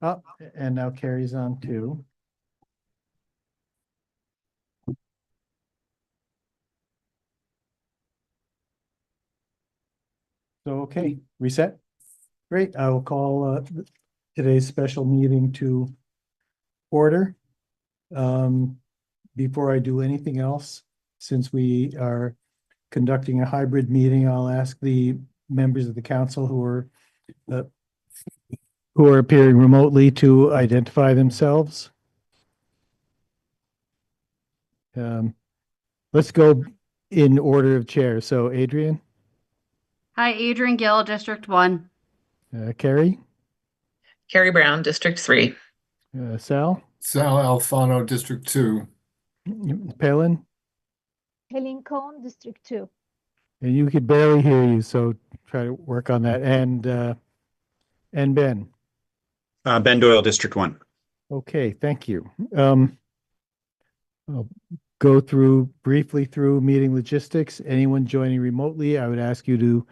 Oh, and now Carrie's on too. So, okay, reset. Great. I will call today's special meeting to order. Before I do anything else, since we are conducting a hybrid meeting, I'll ask the members of the council uh, who are appearing remotely to identify themselves. Let's go in order of chair. So Adrian, Hi, Adrian Gill, District 1. Carrie, Carrie Brown, District 3. Sal, Sal Alfano, District 2. Palin, Helen Cohn, District 2. and you could barely hear you, so try to work on that. And Ben. Ben Doyle, District 1. Okay, thank you. I'll go briefly through meeting logistics. Anyone joining remotely, I would ask you to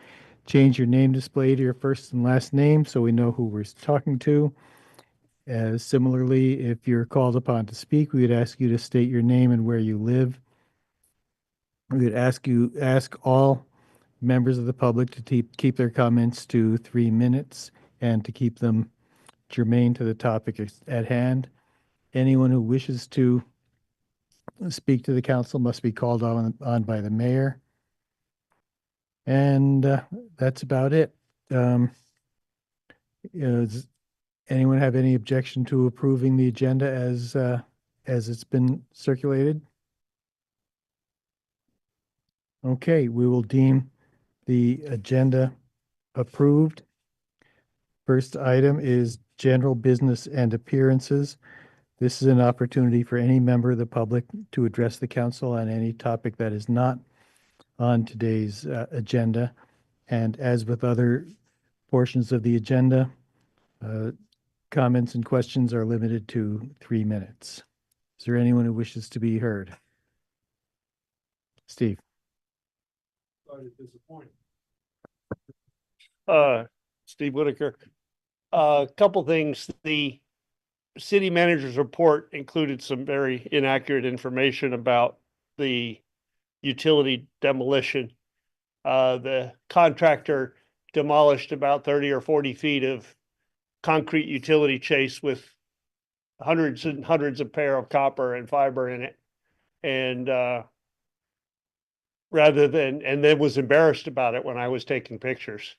change your name display to your first and last name so we know who we're talking to. Similarly, if you're called upon to speak, we would ask you to state your name and where you live. We would ask all members of the public to keep their comments to 3 minutes and to keep them germane to the topic at hand. Anyone who wishes to speak to the council must be called on by the mayor. And that's about it. Does anyone have any objection to approving the agenda as it's been circulated? Okay, we will deem the agenda approved. First item is general business and appearances. This is an opportunity for any member of the public to address the council on any topic that is not on today's agenda. And as with other portions of the agenda, comments and questions are limited to 3 minutes. Is there anyone who wishes to be heard? Steve. Steve Whitaker. A couple things. The city manager's report included some very inaccurate information about the utility demolition. The contractor demolished about 30 or 40 feet of concrete utility chase with hundreds and hundreds of pair of copper and fiber in it. And and then was embarrassed about it when I was taking pictures.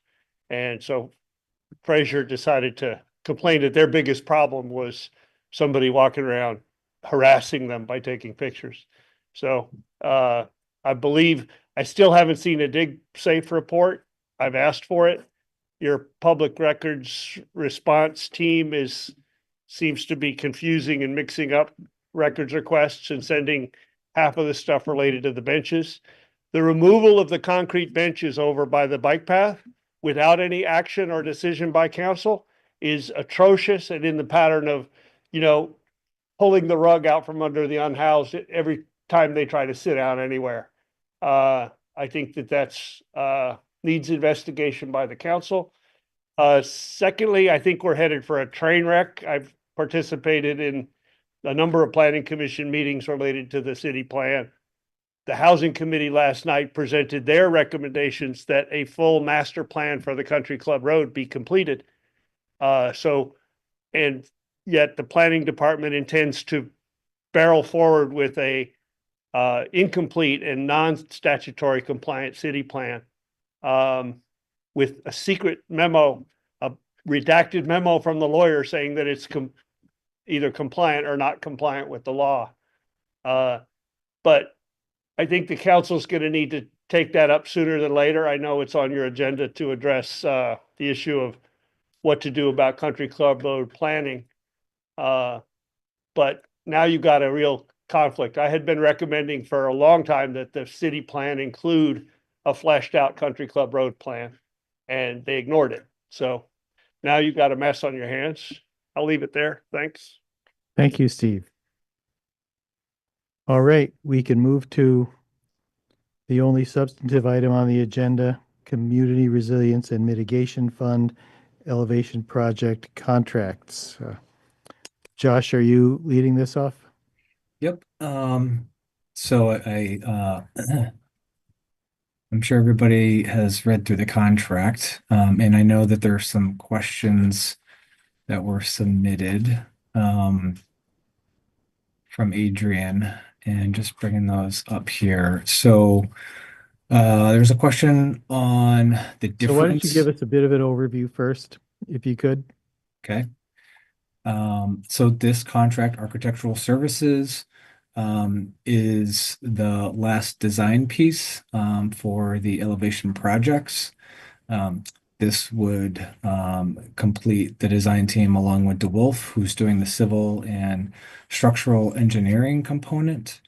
And so Fraser decided to complain that their biggest problem was somebody walking around harassing them by taking pictures. So I believe I still haven't seen a dig safe report. I've asked for it. Your public records response team seems to be confusing and mixing up records requests and sending half of the stuff related to the benches. The removal of the concrete benches over by the bike path without any action or decision by council is atrocious and in the pattern of, pulling the rug out from under the unhoused every time they try to sit down anywhere. I think that's needs investigation by the council. Secondly, I think we're headed for a train wreck. I've participated in a number of planning commission meetings related to the city plan. The housing committee last night presented their recommendations that a full master plan for the Country Club Road be completed. And yet the planning department intends to barrel forward with a incomplete and non-statutory compliant city plan with a secret memo, a redacted memo from the lawyer saying that it's either compliant or not compliant with the law. But I think the council's going to need to take that up sooner than later. I know it's on your agenda to address the issue of what to do about Country Club Road planning. But now you've got a real conflict. I had been recommending for a long time that the city plan include a fleshed out Country Club Road plan, and they ignored it. So now you've got a mess on your hands. I'll leave it there. Thanks. Thank you, Steve. All right, we can move to the only substantive item on the agenda, Community Resilience and Mitigation Fund elevation project contracts. Josh, are you leading this off? Yep. So I'm sure everybody has read through the contract, and I know that there are some questions that were submitted from Adrian, and just bringing those up here. So there's a question on the difference. So why don't you give us a bit of an overview first, if you could? Okay. So this contract, architectural services, is the last design piece for the elevation projects. This would complete the design team along with DeWolf, who's doing the civil and structural engineering component.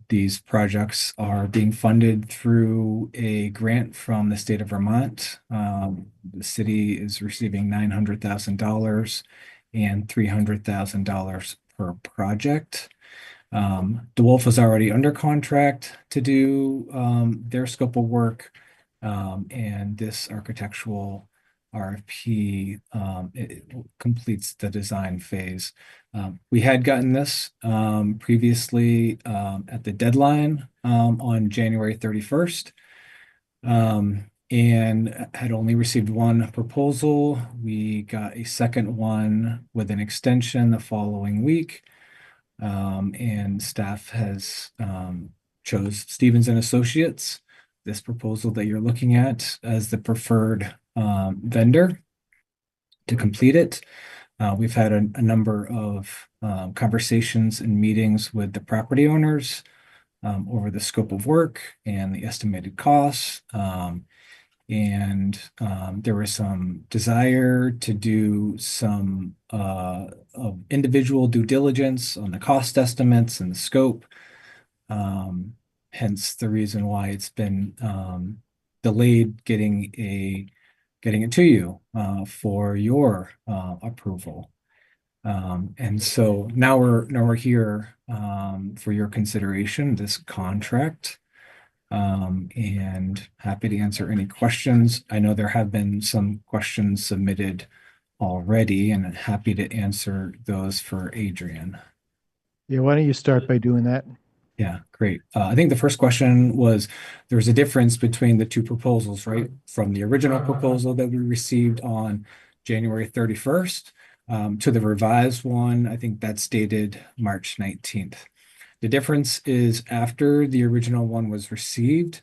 These projects are being funded through a grant from the state of Vermont. The city is receiving $900,000 and $300,000 per project. DeWolf was already under contract to do their scope of work, and this architectural RFP it completes the design phase. We had gotten this previously at the deadline on January 31st, and had only received one proposal. We got a second one with an extension the following week, and staff has chose Stevens and Associates, this proposal that you're looking at, as the preferred vendor to complete it. We've had a number of conversations and meetings with the property owners over the scope of work and the estimated costs. And there was some desire to do some of individual due diligence on the cost estimates and the scope. Hence the reason why it's been delayed getting it to you for your approval. And so now we're here for your consideration, this contract, and happy to answer any questions. I know there have been some questions submitted already, and I'm happy to answer those for Adrian. Yeah, why don't you start by doing that? Yeah, great. I think the first question was, there's a difference between the two proposals, right? From the original proposal that we received on January 31st to the revised one. I think that's dated March 19th. The difference is, after the original one was received,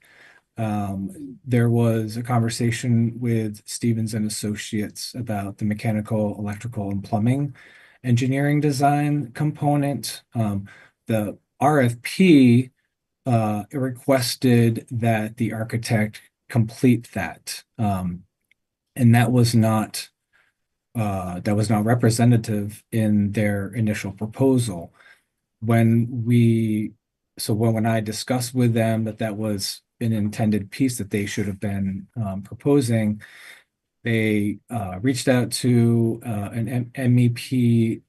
there was a conversation with Stevens and Associates about the mechanical, electrical, and plumbing engineering design component. The RFP requested that the architect complete that, and that was not representative in their initial proposal. When I discussed with them that was an intended piece that they should have been proposing, they reached out to an MEP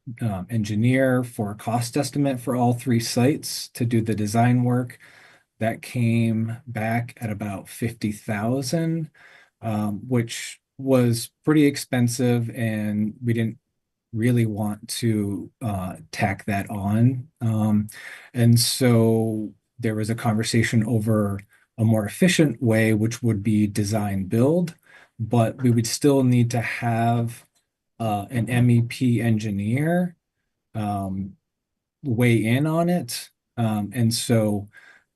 engineer for a cost estimate for all three sites to do the design work. That came back at about $50,000, which was pretty expensive, and we didn't really want to tack that on. And so there was a conversation over a more efficient way, which would be design build, but we would still need to have an MEP engineer weigh in on it. And so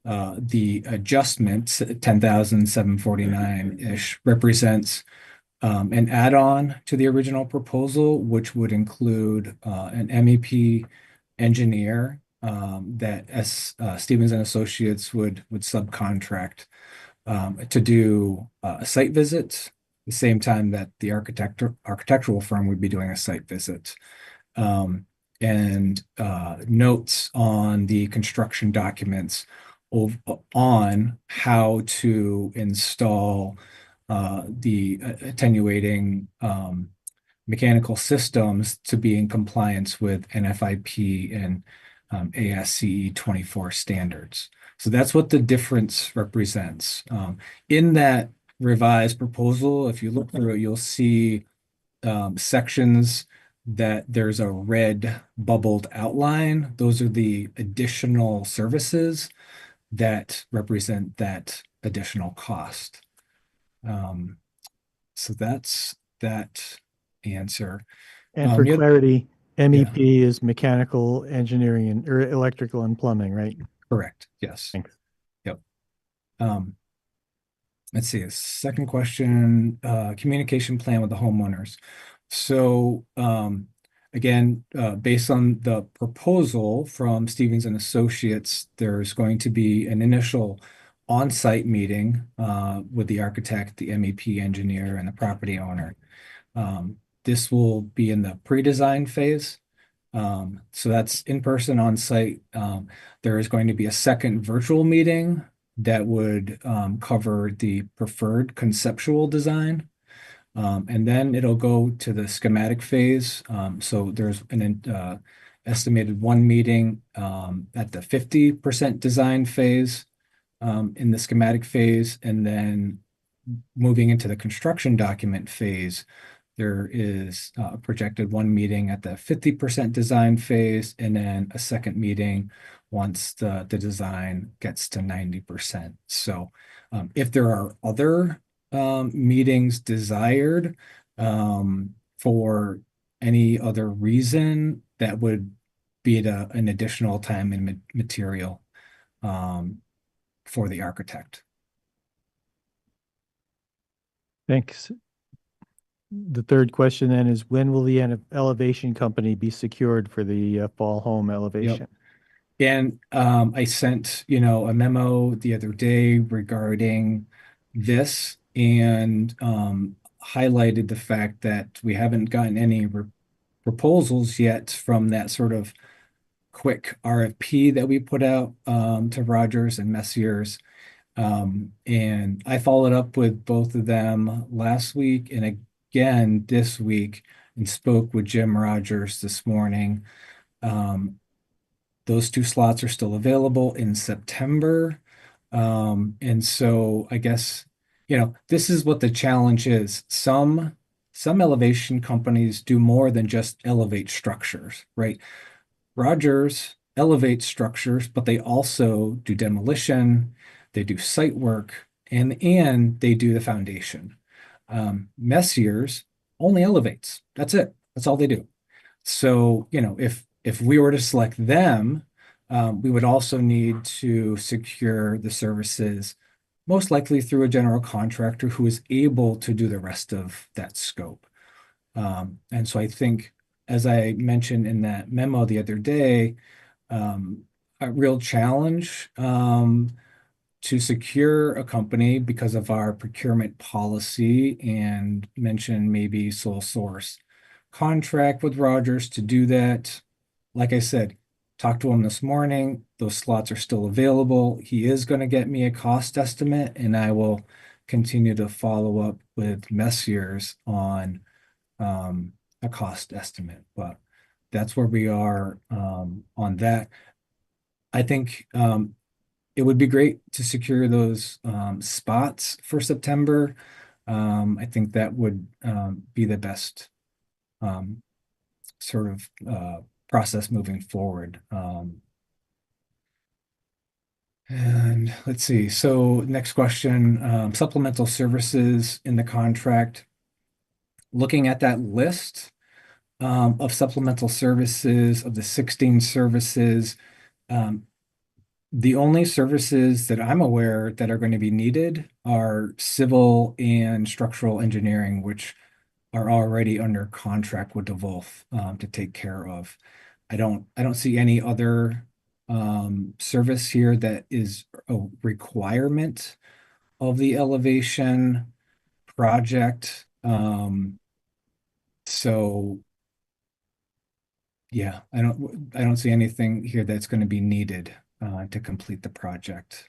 the adjustment, 10,749-ish, represents an add-on to the original proposal, which would include an MEP engineer that Stevens and Associates would subcontract to do a site visit, the same time that the architectural firm would be doing a site visit. And notes on the construction documents on how to install the attenuating mechanical systems to be in compliance with NFIP and ASCE 24 standards. So that's what the difference represents. In that revised proposal, if you look through it, you'll see sections that there's a red bubbled outline. Those are the additional services that represent that additional cost. So that's that answer. And for Yeah. clarity, MEP is mechanical engineering or electrical and plumbing, right? Correct. Yes. Thanks. Yep. Let's see. Second question, communication plan with the homeowners. So, again, based on the proposal from Stevens and Associates, there's going to be an initial on-site meeting with the architect, the MEP engineer, and the property owner. This will be in the pre-design phase. So that's in person on site. There is going to be a second virtual meeting that would cover the preferred conceptual design. And then it'll go to the schematic phase. So there's an estimated one meeting at the 50% design phase in the schematic phase, and then moving into the construction document phase. There is a projected one meeting at the 50% design phase, and then a second meeting once the design gets to 90%. So if there are other meetings desired for any other reason, that would be an additional time and material for the architect. Thanks. The third question then is, when will the elevation company be secured for the fall home elevation? And I sent, a memo the other day regarding this, and highlighted the fact that we haven't gotten any proposals yet from that sort of quick RFP that we put out to Rogers and Messier's. And I followed up with both of them last week and again this week, and spoke with Jim Rogers this morning. Those two slots are still available in September. And so I guess, this is what the challenge is. Some elevation companies do more than just elevate structures, right? Rogers elevates structures, but they also do demolition, they do site work, and they do the foundation. Messier's only elevates. That's it. That's all they do. So, if we were to select them, we would also need to secure the services, most likely through a general contractor who is able to do the rest of that scope. And so I think, as I mentioned in that memo the other day, a real challenge to secure a company because of our procurement policy, and mention maybe sole source contract with Rogers to do that. Like I said, talked to him this morning. Those slots are still available. He is going to get me a cost estimate, and I will continue to follow up with Messier's on a cost estimate. But that's where we are on that. I think it would be great to secure those spots for September. I think that would be the best sort of process moving forward. And let's see. So next question, supplemental services in the contract. Looking at that list of supplemental services, of the 16 services, the only services that I'm aware that are going to be needed are civil and structural engineering, which are already under contract with DeWolf to take care of. I don't see any other service here that is a requirement of the elevation project. So yeah, I don't see anything here that's going to be needed to complete the project.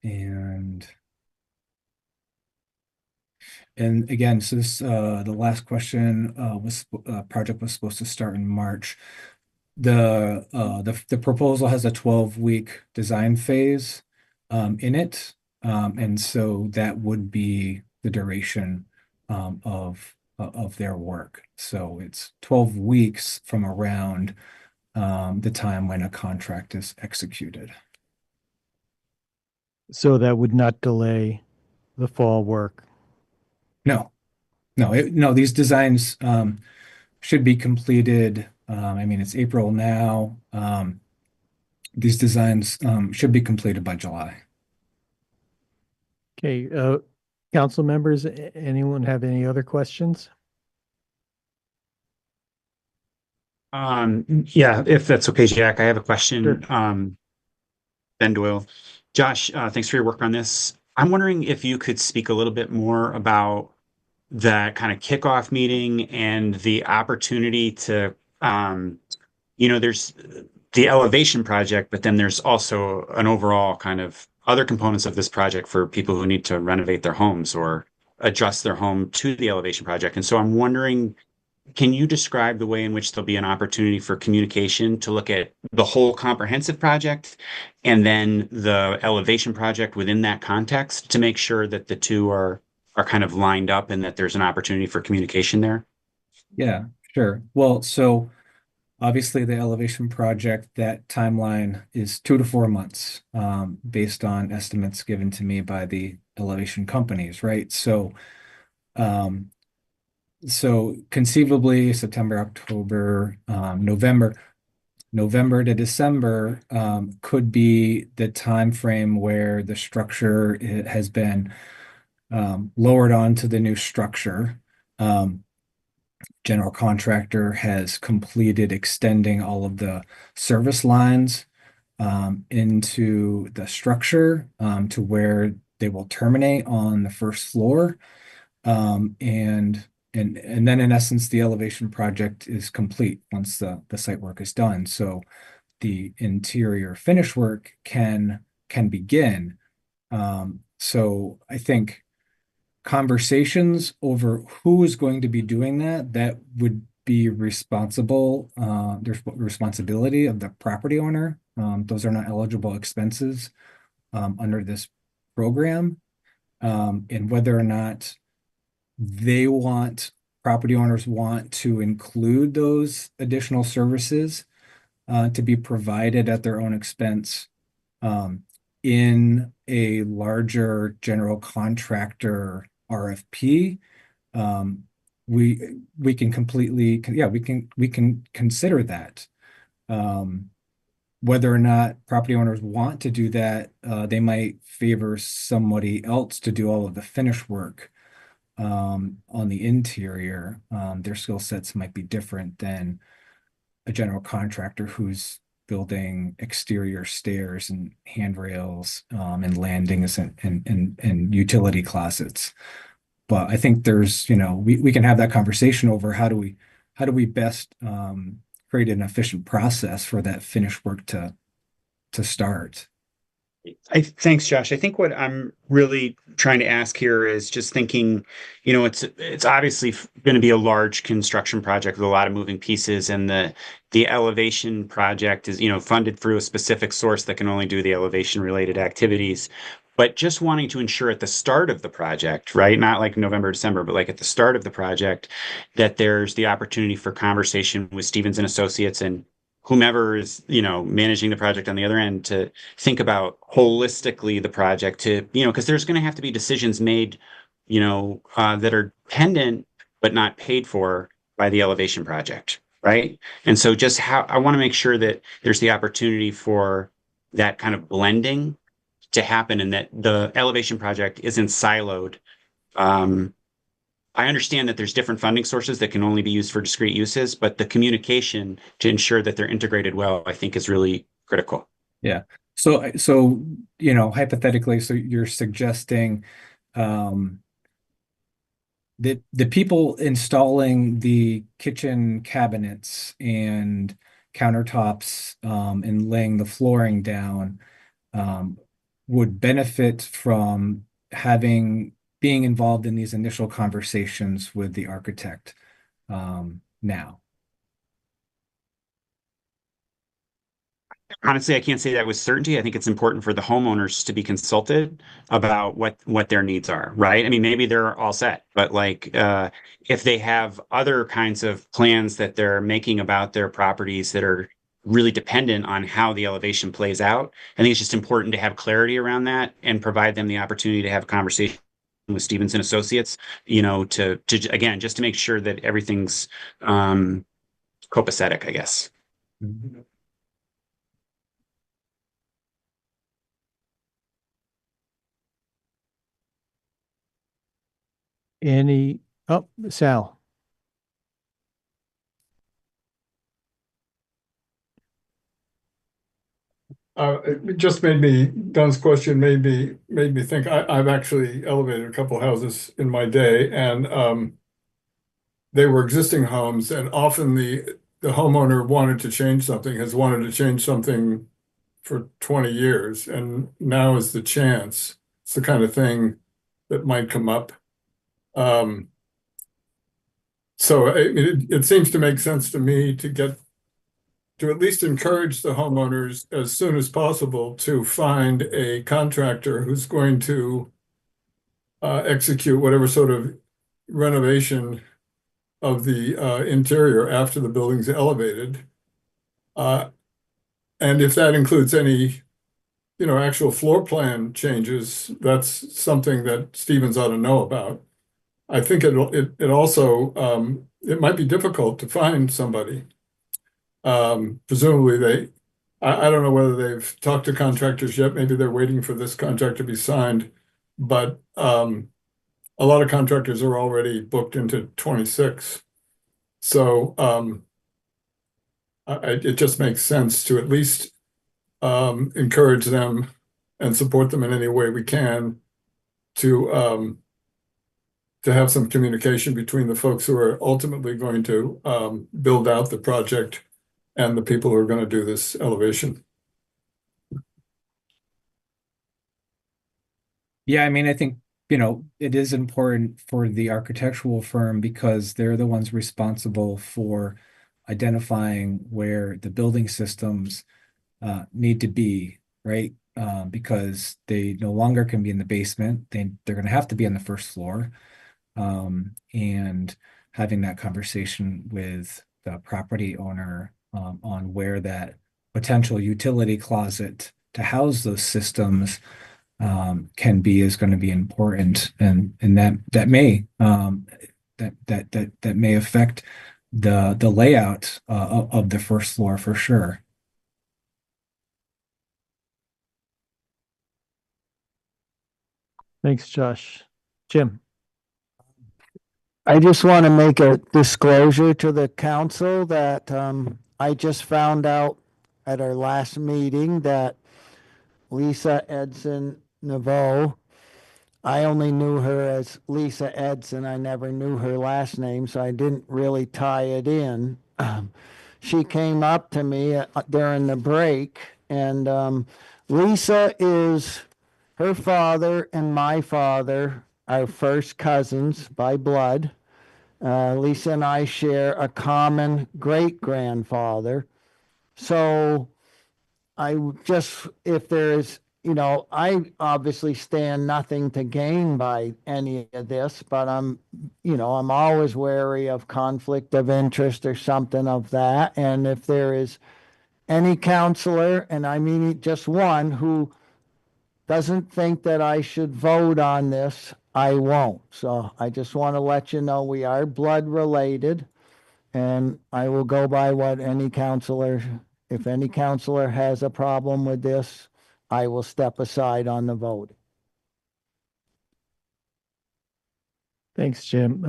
And again, so this the last question was project was supposed to start in March. The proposal has a 12-week design phase in it. And so that would be the duration of their work. So it's 12 weeks from around the time when a contract is executed. So that would not delay the fall work. No, no, these designs should be completed. I mean, it's April now. These designs should be completed by July. Okay, council members, anyone have any other questions? Yeah, if that's okay, Jack, I have a question. Sure. Ben Doyle. Josh, thanks for your work on this. I'm wondering if you could speak a little bit more about that kind of kickoff meeting and the opportunity to, there's the elevation project, but then there's also an overall kind of other components of this project for people who need to renovate their homes or adjust their home to the elevation project. And so I'm wondering, can you describe the way in which there'll be an opportunity for communication to look at the whole comprehensive project and then the elevation project within that context to make sure that the two are kind of lined up and that there's an opportunity for communication there? Yeah, sure. Well, so obviously the elevation project, that timeline is 2 to 4 months, based on estimates given to me by the elevation companies, right? Um, so conceivably September, October, November to December, could be the time frame where the structure has been lowered onto the new structure. General contractor has completed extending all of the service lines into the structure to where they will terminate on the first floor. And then in essence, the elevation project is complete once the site work is done. So the interior finish work can begin. So I think conversations over who is going to be doing that would be responsible, the responsibility of the property owner. Those are not eligible expenses under this program. And whether or not property owners want to include those additional services to be provided at their own expense in a larger general contractor RFP. We can completely, yeah, we can consider that. Whether or not property owners want to do that, they might favor somebody else to do all of the finish work on the interior. Their skill sets might be different than a general contractor who's building exterior stairs and handrails and landings and utility closets. But I think there's, we can have that conversation over how do we best create an efficient process for that finished work to start. Thanks, Josh. I think what I'm really trying to ask here is just thinking, it's obviously going to be a large construction project with a lot of moving pieces, and the elevation project is, funded through a specific source that can only do the elevation related activities. But just wanting to ensure at the start of the project, right? Not like November, December, but like at the start of the project, that there's the opportunity for conversation with Stevens and Associates and whomever is, managing the project on the other end to think about holistically the project to, because there's going to have to be decisions made, that are pendant but not paid for by the elevation project, right? And so just how I want to make sure that there's the opportunity for that kind of blending to happen and that the elevation project isn't siloed. I understand that there's different funding sources that can only be used for discrete uses, but the communication to ensure that they're integrated well, I think is really critical. Yeah. So, hypothetically, so you're suggesting the people installing the kitchen cabinets and countertops and laying the flooring down would benefit from being involved in these initial conversations with the architect now. Honestly, I can't say that with certainty. I think it's important for the homeowners to be consulted about what their needs are, right? I mean, maybe they're all set, but like if they have other kinds of plans that they're making about their properties that are really dependent on how the elevation plays out, I think it's just important to have clarity around that and provide them the opportunity to have a conversation with Stevens and Associates, to again, just to make sure that everything's copacetic, I guess. Sal. It just Don's question made me think, I've actually elevated a couple houses in my day, and they were existing homes, and often the homeowner has wanted to change something for 20 years, and now is the chance. It's the kind of thing that might come up. So it seems to make sense to me to at least encourage the homeowners as soon as possible to find a contractor who's going to execute whatever sort of renovation of the interior after the building's elevated. And if that includes any, actual floor plan changes, that's something that Stevens ought to know about. I think it also it might be difficult to find somebody. Presumably I don't know whether they've talked to contractors yet. Maybe they're waiting for this contract to be signed, but a lot of contractors are already booked into 26. So it just makes sense to at least encourage them and support them in any way we can to have some communication between the folks who are ultimately going to build out the project and the people who are going to do this elevation. Yeah, I mean, I think, it is important for the architectural firm because they're the ones responsible for identifying where the building systems need to be, right? Because they no longer can be in the basement. They're going to have to be on the first floor. And having that conversation with the property owner on where that potential utility closet to house those systems can be is going to be important, and that may that may affect the layout of the first floor for sure. Thanks, Josh. Jim. I just want to make a disclosure to the council that I just found out at our last meeting that Lisa Edson Naveau, I only knew her as Lisa Edson. I never knew her last name, so I didn't really tie it in. She came up to me during the break, and Lisa is her father and my father are first cousins by blood. Lisa and I share a common great grandfather. So if there's, I obviously stand nothing to gain by any of this, but I'm always wary of conflict of interest or something of that. And if there is any counselor, and I mean just one, who doesn't think that I should vote on this, I won't. So I just want to let you know we are blood related, and I will go by what if any counselor has a problem with this, I will step aside on the vote. Thanks, Jim.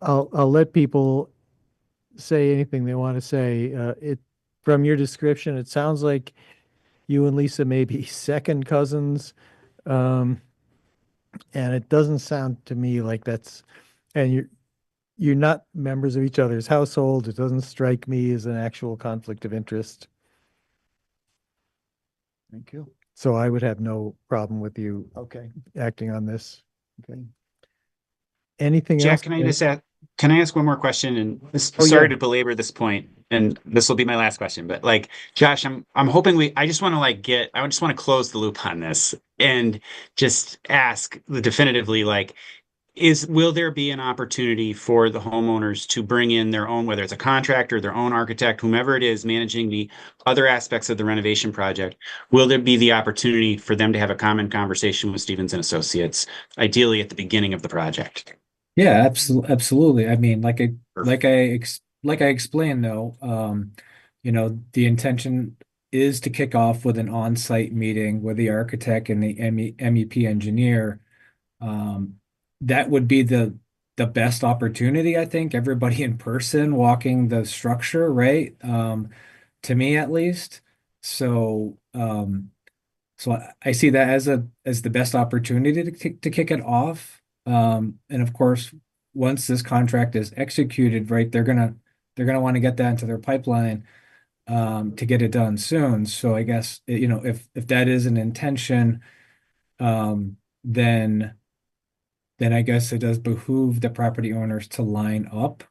I'll let people say anything they want to say. From your description, it sounds like you and Lisa may be second cousins. And it doesn't sound to me like and you're not members of each other's household. It doesn't strike me as an actual conflict of interest. Thank you. So I would have no problem with you Okay. acting on this. Okay. Anything Jack, else? can I ask one more question? And Oh, sorry yeah. to belabor this point. and this will be my last question, but like Josh, I'm hoping I just want to I just want to close the loop on this and just ask definitively, like, will there be an opportunity for the homeowners to bring in their own, whether it's a contractor, their own architect, whomever it is managing the other aspects of the renovation project? Will there be the opportunity for them to have a common conversation with Stevens and Associates, ideally at the beginning of the project? Yeah, absolutely. I mean, Perfect. like I explained though, the intention is to kick off with an on-site meeting with the architect and the MEP engineer. Um, that would be the best opportunity, I think, everybody in person walking the structure, right? To me at least. So, I see that as the best opportunity to kick it off. And of course, once this contract is executed, right, they're gonna want to get that into their pipeline to get it done soon. So I guess if that is an intention, um, then I guess it does behoove the property owners to line up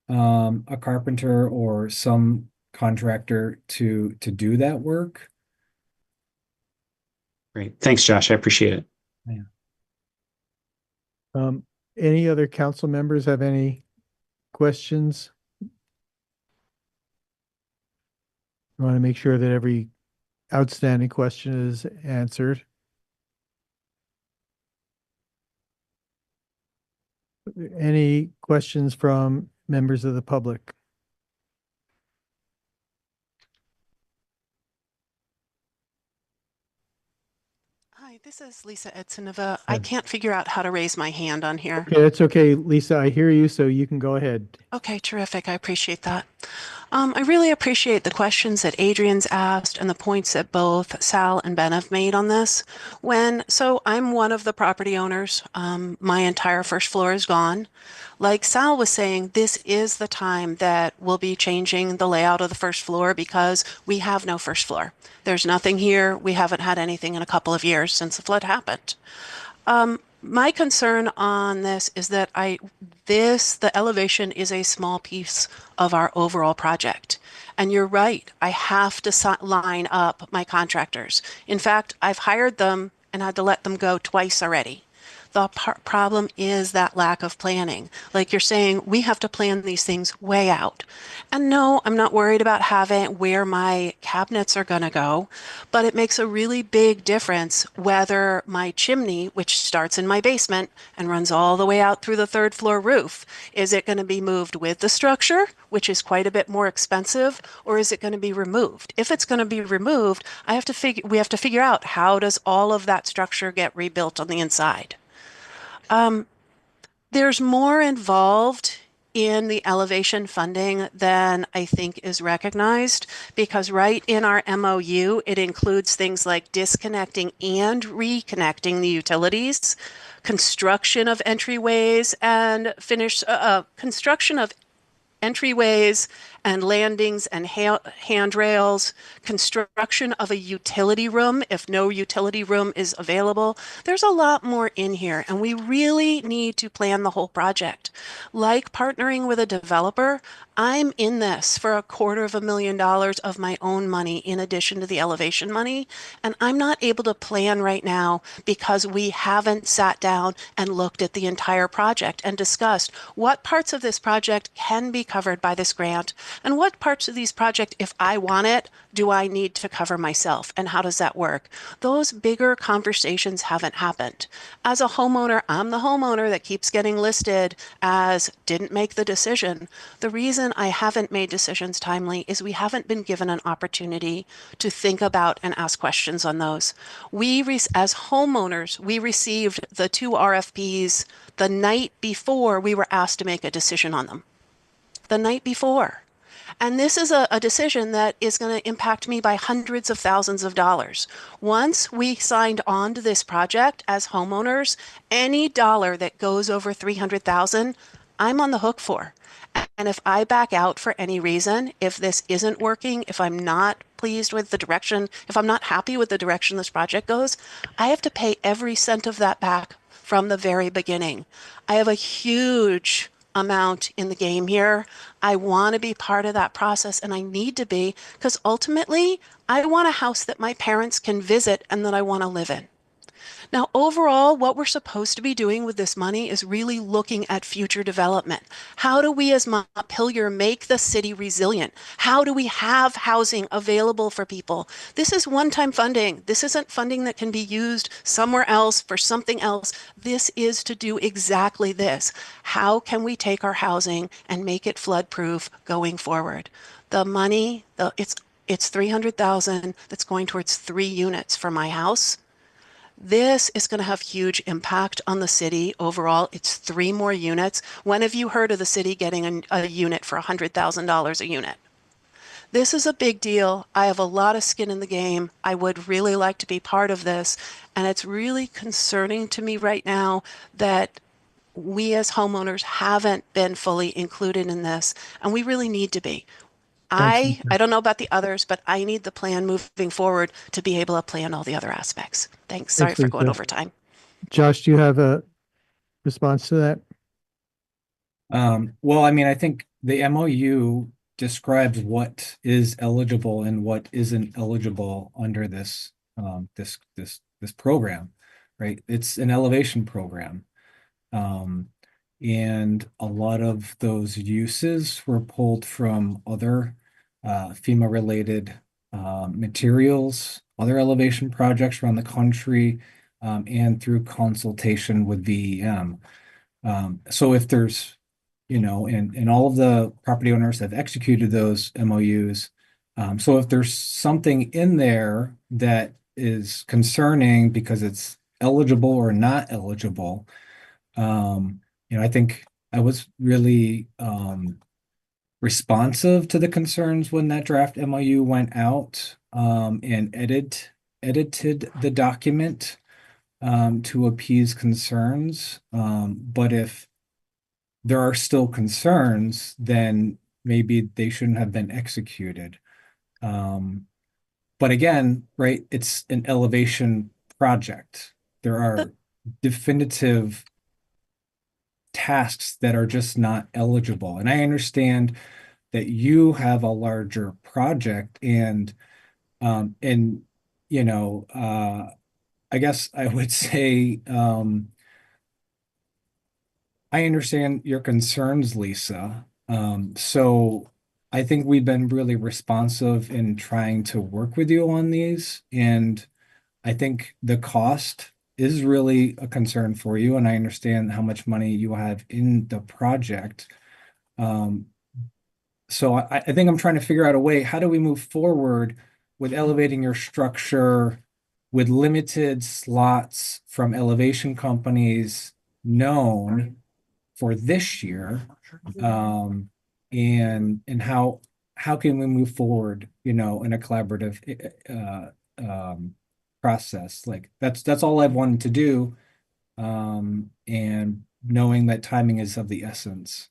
a carpenter or some contractor to do that work. Great. Thanks, Josh. I appreciate it. Yeah. Any other council members have any questions? I want to make sure that every outstanding question is answered. Any questions from members of the public? Hi, this is Lisa Edsonova. I can't figure out how to raise my hand on here. Okay, that's okay, Lisa. I hear you, so you can go ahead. Okay, terrific. I appreciate that. I really appreciate the questions that Adrian's asked and the points that both Sal and Ben have made on this. So I'm one of the property owners. My entire first floor is gone. Like Sal was saying, this is the time that we'll be changing the layout of the first floor because we have no first floor. There's nothing here. We haven't had anything in a couple of years since the flood happened. My concern on this is that the elevation is a small piece of our overall project. And you're right, I have to line up my contractors. In fact, I've hired them and had to let them go twice already. The problem is that lack of planning. Like you're saying, we have to plan these things way out. And no, I'm not worried about having where my cabinets are going to go, but it makes a really big difference whether my chimney, which starts in my basement and runs all the way out through the third floor roof, is it going to be moved with the structure, which is quite a bit more expensive, or is it going to be removed? If it's going to be removed, we have to figure out how does all of that structure get rebuilt on the inside. There's more involved in the elevation funding than I think is recognized because right in our MOU, it includes things like disconnecting and reconnecting the utilities, construction of entryways and construction of entryways and landings and handrails, construction of a utility room if no utility room is available. There's a lot more in here, and we really need to plan the whole project. Like partnering with a developer, I'm in this for $250,000 of my own money in addition to the elevation money, and I'm not able to plan right now because we haven't sat down and looked at the entire project and discussed what parts of this project can be covered by this grant and what parts of these projects, if I want it, do I need to cover myself and how does that work? Those bigger conversations haven't happened. As a homeowner, I'm the homeowner that keeps getting listed as didn't make the decision. The reason I haven't made decisions timely is we haven't been given an opportunity to think about and ask questions on those. As homeowners, we received the 2 RFPs the night before we were asked to make a decision on them. The night before. And this is a decision that is going to impact me by hundreds of thousands of dollars. Once we signed on to this project as homeowners, any dollar that goes over $300,000, I'm on the hook for. And if I back out for any reason, if this isn't working, if I'm not pleased with the direction, if I'm not happy with the direction this project goes, I have to pay every cent of that back from the very beginning. I have a huge amount in the game here. I want to be part of that process, and I need to be, because ultimately I want a house that my parents can visit and that I want to live in. Now, overall, what we're supposed to be doing with this money is really looking at future development. How do we as Montpelier make the city resilient? How do we have housing available for people? This is one-time funding. This isn't funding that can be used somewhere else for something else. This is to do exactly this. How can we take our housing and make it flood-proof going forward? The money, it's 300,000 that's going towards 3 units for my house. This is going to have huge impact on the city overall. It's 3 more units. When have you heard of the city getting a unit for $100,000 a unit? This is a big deal. I have a lot of skin in the game. I would really like to be part of this. And it's really concerning to me right now that we as homeowners haven't been fully included in this, and we really need to be. Thanks, I don't know about the others, but I need the plan moving forward to be able to plan all the other aspects. Thanks. Sorry Thanks, for going Lisa. over time. Josh, do you have a response to that? Well, I mean, I think the MOU describes what is eligible and what isn't eligible under this program, right? It's an elevation program. And a lot of those uses were pulled from other FEMA related materials, other elevation projects around the country, and through consultation with VEM. So if there's, and all of the property owners have executed those MOUs. So if there's something in there that is concerning because it's eligible or not eligible, I think I was really responsive to the concerns when that draft MOU went out, and edited the document to appease concerns. But if there are still concerns, then maybe they shouldn't have been executed. But again, right, it's an elevation project. There are definitive tasks that are just not eligible. And I understand that you have a larger project and I guess I would say I understand your concerns, Lisa. So I think we've been really responsive in trying to work with you on these. And I think the cost is really a concern for you. And I understand how much money you have in the project. So I think I'm trying to figure out a way, how do we move forward with elevating your structure with limited slots from elevation companies known for this year? And how can we move forward, in a collaborative process? Like that's all I've wanted to do. And knowing that timing is of the essence.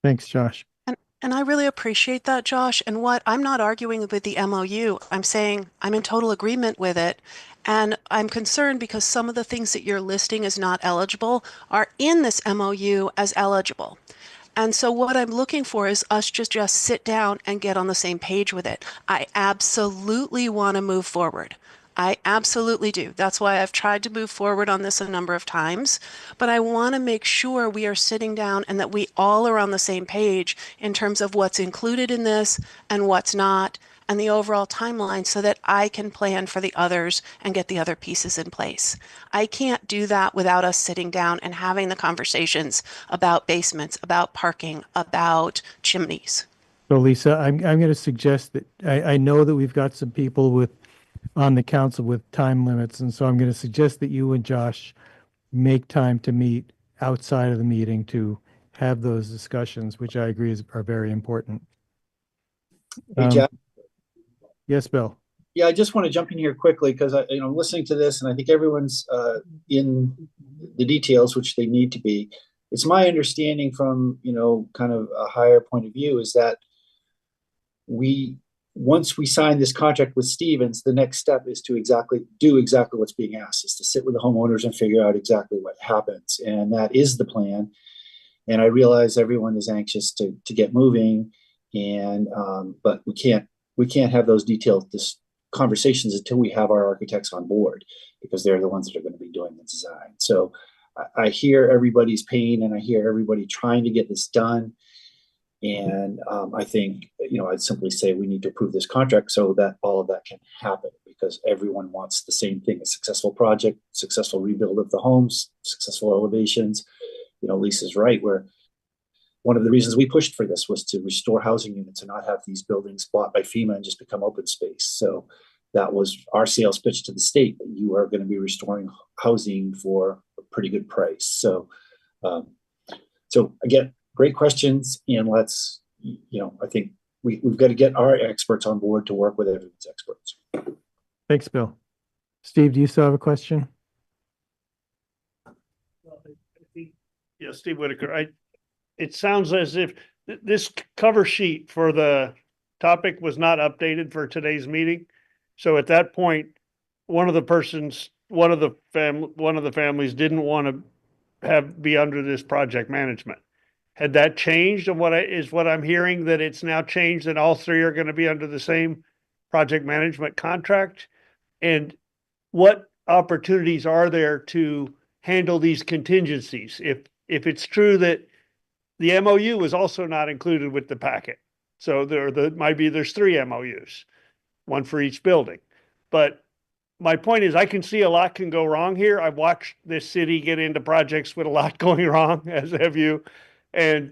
Thanks, Josh. And I really appreciate that, Josh. And what I'm not arguing with the MOU, I'm saying I'm in total agreement with it. And I'm concerned because some of the things that you're listing as not eligible are in this MOU as eligible. And so what I'm looking for is us just sit down and get on the same page with it. I absolutely want to move forward. I absolutely do. That's why I've tried to move forward on this a number of times. But I want to make sure we are sitting down and that we all are on the same page in terms of what's included in this and what's not, and the overall timeline so that I can plan for the others and get the other pieces in place. I can't do that without us sitting down and having the conversations about basements, about parking, about chimneys. So Lisa, I'm going to suggest that I know that we've got some people on the council with time limits, and so I'm going to suggest that you and Josh make time to meet outside of the meeting to have those discussions, which I agree are very important. Hey, Jeff. Yes, Bill. Yeah, I just want to jump in here quickly because listening to this, and I think everyone's in the details, which they need to be. It's my understanding from kind of a higher point of view is that once we sign this contract with Stevens, the next step is to do exactly what's being asked, is to sit with the homeowners and figure out exactly what happens, and that is the plan. And I realize everyone is anxious to get moving, and but we can't have those detailed conversations until we have our architects on board, because they're the ones that are going to be doing the design. So I hear everybody's pain, and I hear everybody trying to get this done. And I think, I'd simply say we need to approve this contract so that all of that can happen, because everyone wants the same thing: a successful project, successful rebuild of the homes, successful elevations. Lisa's right, where one of the reasons we pushed for this was to restore housing units and not have these buildings bought by FEMA and just become open space. So that was our sales pitch to the state, that you are going to be restoring housing for a pretty good price. So, again, great questions, and let's, I think we've got to get our experts on board to work with everyone's experts. Thanks, Bill. Steve, do you still have a question? Yeah, Steve Whitaker. It sounds as if this cover sheet for the topic was not updated for today's meeting. So at that point, one of the families didn't want to be under this project management. Had that changed? And what I'm hearing, that it's now changed and all three are going to be under the same project management contract? And what opportunities are there to handle these contingencies? If it's true that the MOU was also not included with the packet, so there's 3 MOUs, one for each building. But my point is, I can see a lot can go wrong here. I've watched this city get into projects with a lot going wrong, as have you. And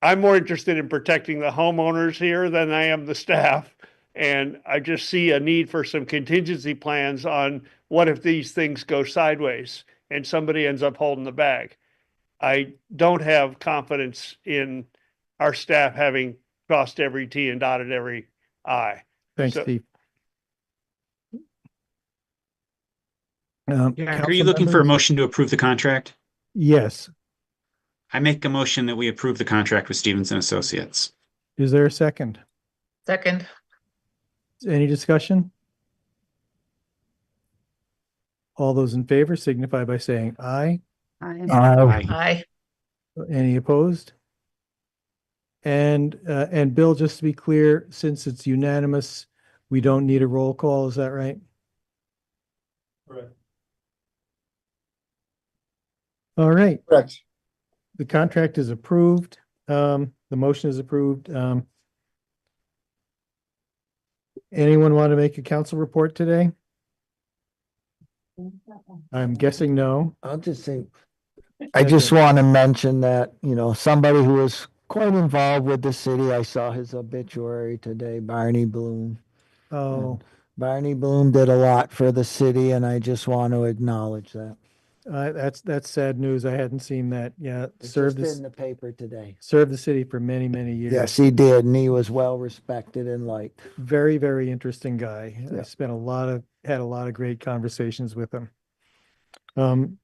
I'm more interested in protecting the homeowners here than I am the staff. And I just see a need for some contingency plans on what if these things go sideways and somebody ends up holding the bag. I don't have confidence in our staff having crossed every T and dotted every I. Thanks, So- Steve. Jack, are you council looking for a members? motion to approve the contract? Yes. I make a motion that we approve the contract with Stevens and Associates. Is there a second? Second. Any discussion? All those in favor signify by saying aye. Aye. Aye. Aye. Any opposed? And Bill, just to be clear, since it's unanimous, we don't need a roll call, is that right? Correct. All right, Correct. the contract is approved. The motion is approved. Anyone want to make a council report today? I'm guessing no. I'll just say, I just want to mention that, somebody who was quite involved with the city, I saw his obituary today, Barney Bloom. Oh, Barney Bloom did a lot for the city, and I just want to acknowledge that. that's sad news. I hadn't seen that. Yeah, It's served just this, in the paper today. served the city for many, many years. Yes, he did, and he was well respected and liked. Very, very interesting guy. I Yeah. had a lot of great conversations with him. And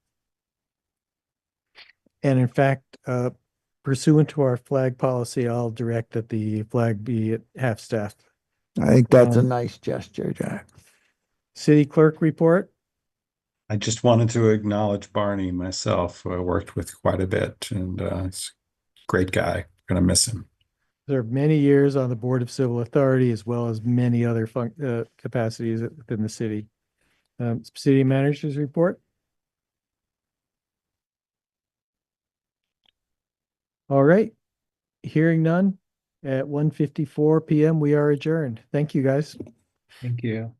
in fact, pursuant to our flag policy, I'll direct that the flag be at half-staff. I think that's a Um, nice gesture, Jack. City clerk report. I just wanted to acknowledge Barney myself, who I worked with quite a bit, and it's a great guy. Gonna miss him. Served many years on the Board of Civil Authority, as well as many other capacities within the city. City managers report. All right. Hearing none, at 1:54 PM, we are adjourned. Thank you, guys. Thank you.